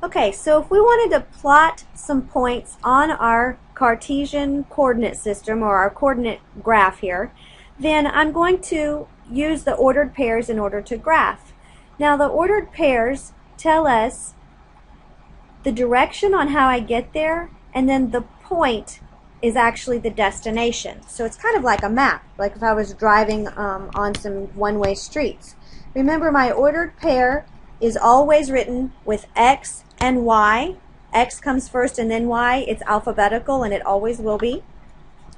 Okay, so if we wanted to plot some points on our Cartesian coordinate system or our coordinate graph here, then I'm going to use the ordered pairs in order to graph. Now the ordered pairs tell us the direction on how I get there, and then the point is actually the destination. So it's kind of like a map, like if I was driving on some one-way streets. Remember, my ordered pair is always written with X and Y. X comes first and then Y. It's alphabetical and it always will be.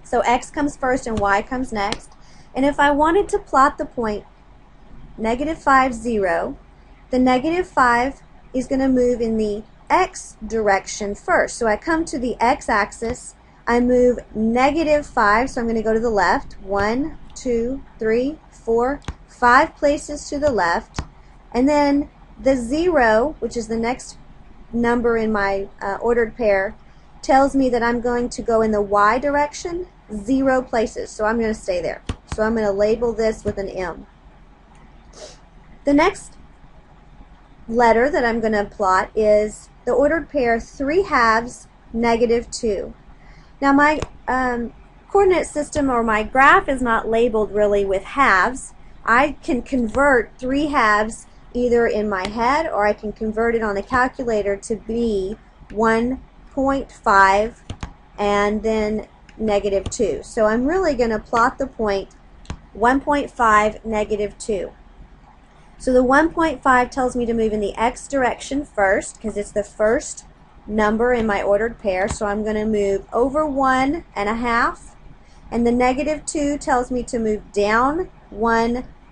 So X comes first and Y comes next. And if I wanted to plot the point -5, 0, the -5 is going to move in the X direction first. So I come to the X axis, I move -5, so I'm going to go to the left. 1, 2, 3, 4, 5 places to the left. And then the 0, which is the next number in my ordered pair, tells me that I'm going to go in the Y direction 0 places. So I'm going to stay there. So I'm going to label this with an M. The next letter that I'm going to plot is the ordered pair 3/2, -2. Now my coordinate system or my graph is not labeled really with halves. I can convert 3/2 either in my head or I can convert it on the calculator to be 1.5 and then -2. So I'm really going to plot the point 1.5, -2. So the 1.5 tells me to move in the X direction first because it's the first number in my ordered pair. So I'm going to move over 1.5, and the -2 tells me to move down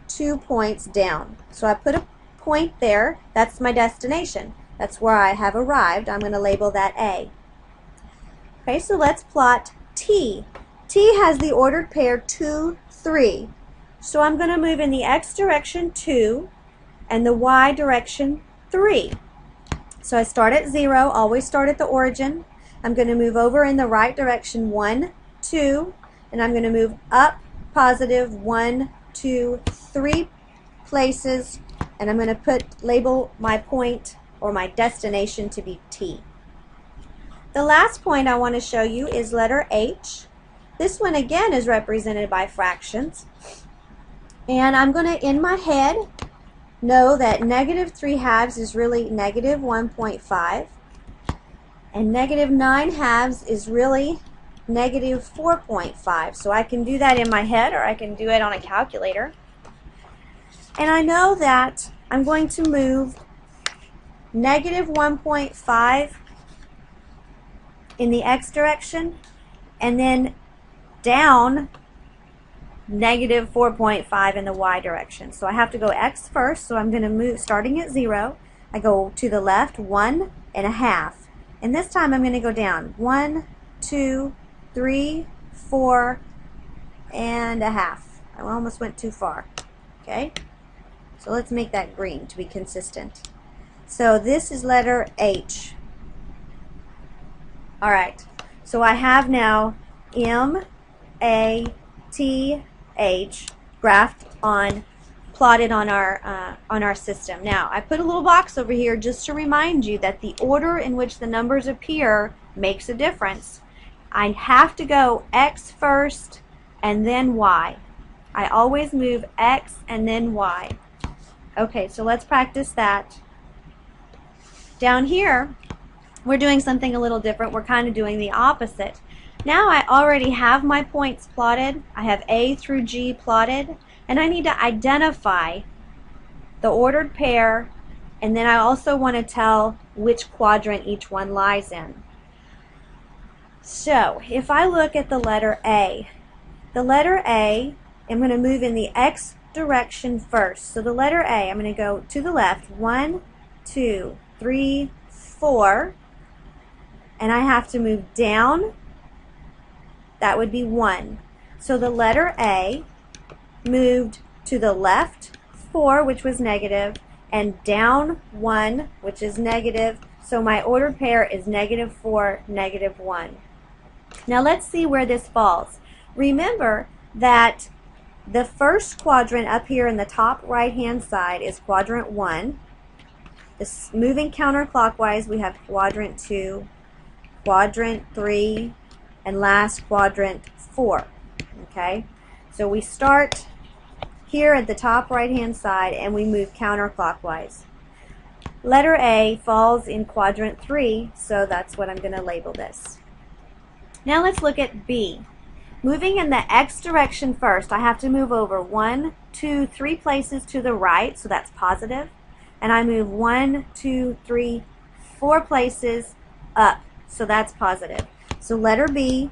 2 points down. So I put a point there. That's my destination. That's where I have arrived. I'm going to label that A. Okay, so let's plot T. T has the ordered pair 2, 3. So I'm going to move in the X direction 2 and the Y direction 3. So I start at 0, always start at the origin. I'm going to move over in the right direction 1, 2, and I'm going to move up positive 1, 2, 3 places, and I'm going to label my point or my destination to be T. The last point I want to show you is letter H. This one again is represented by fractions. And I'm going to, in my head, know that -3/2 is really -1.5. And -9/2 is really -4.5. So I can do that in my head or I can do it on a calculator. And I know that I'm going to move -1.5 in the X direction and then down -4.5 in the Y direction. So I have to go X first, so I'm going to move starting at 0. I go to the left 1.5, and this time I'm going to go down 1, 2, 3, 4.5. I almost went too far. Okay, so let's make that green to be consistent. So this is letter H. Alright, so I have now M-A-T-H plotted on our system. Now I put a little box over here just to remind you that the order in which the numbers appear makes a difference. I have to go X first and then Y. I always move X and then Y. Okay, so let's practice that. Down here we're doing something a little different. We're kind of doing the opposite. Now I already have my points plotted. I have A through G plotted, and I need to identify the ordered pair, and then I also want to tell which quadrant each one lies in. So if I look at the letter A, I'm going to move in the X direction first. So the letter A, I'm going to go to the left 1, 2, 3, 4, and I have to move down. That would be 1. So the letter A moved to the left 4, which was negative, and down 1, which is negative. So my ordered pair is -4, -1. Now let's see where this falls. Remember that the first quadrant up here in the top right hand side is quadrant 1. This moving counterclockwise, we have quadrant 2, quadrant 3, and last quadrant 4. Okay? So we start here at the top right-hand side and we move counterclockwise. Letter A falls in quadrant 3, so that's what I'm going to label this. Now let's look at B. Moving in the X direction first, I have to move over 1, 2, 3 places to the right, so that's positive. And I move 1, 2, 3, 4 places up, so that's positive. So letter B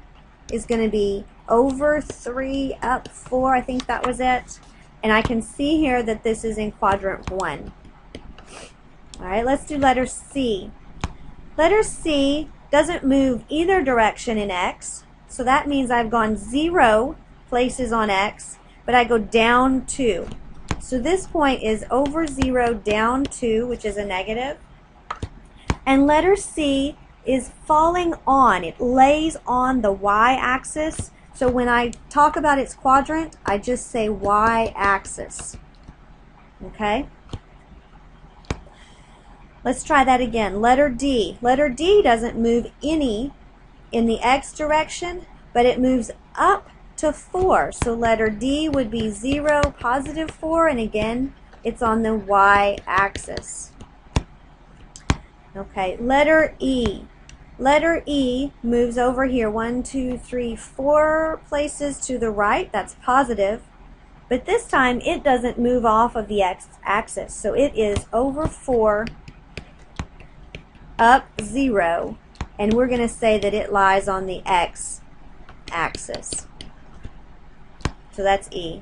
is going to be over 3, up 4, I think that was it. And I can see here that this is in quadrant 1. All right, let's do letter C. Letter C doesn't move either direction in X, so that means I've gone 0 places on X, but I go down 2. So this point is over 0, down 2, which is a negative. And letter C is falling on. It lays on the y-axis. So when I talk about its quadrant, I just say y-axis. Okay? Let's try that again. Letter D. Letter D doesn't move any in the X direction, but it moves up to 4. So letter D would be 0, positive 4, and again, it's on the y-axis. Okay, letter E. Letter E moves over here 1, 2, 3, 4 places to the right. That's positive. But this time, it doesn't move off of the x-axis. So it is over 4, up 0, and we're going to say that it lies on the x-axis. So that's E.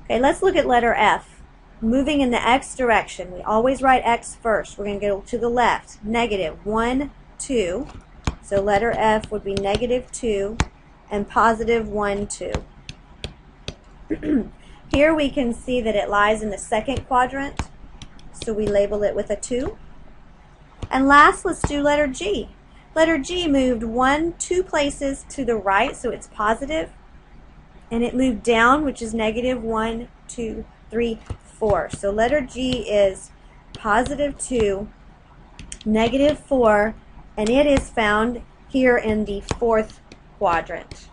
Okay, let's look at letter F. Moving in the X direction, we always write X first. We're going to go to the left. Negative 1, 2. So letter F would be negative 2 and positive 1, 2. Here we can see that it lies in the second quadrant, so we label it with a 2. And last, let's do letter G. Letter G moved 1, 2 places to the right, so it's positive. And it moved down, which is negative 1, 2, 3, 4. So letter G is positive 2, negative 4, and it is found here in the fourth quadrant.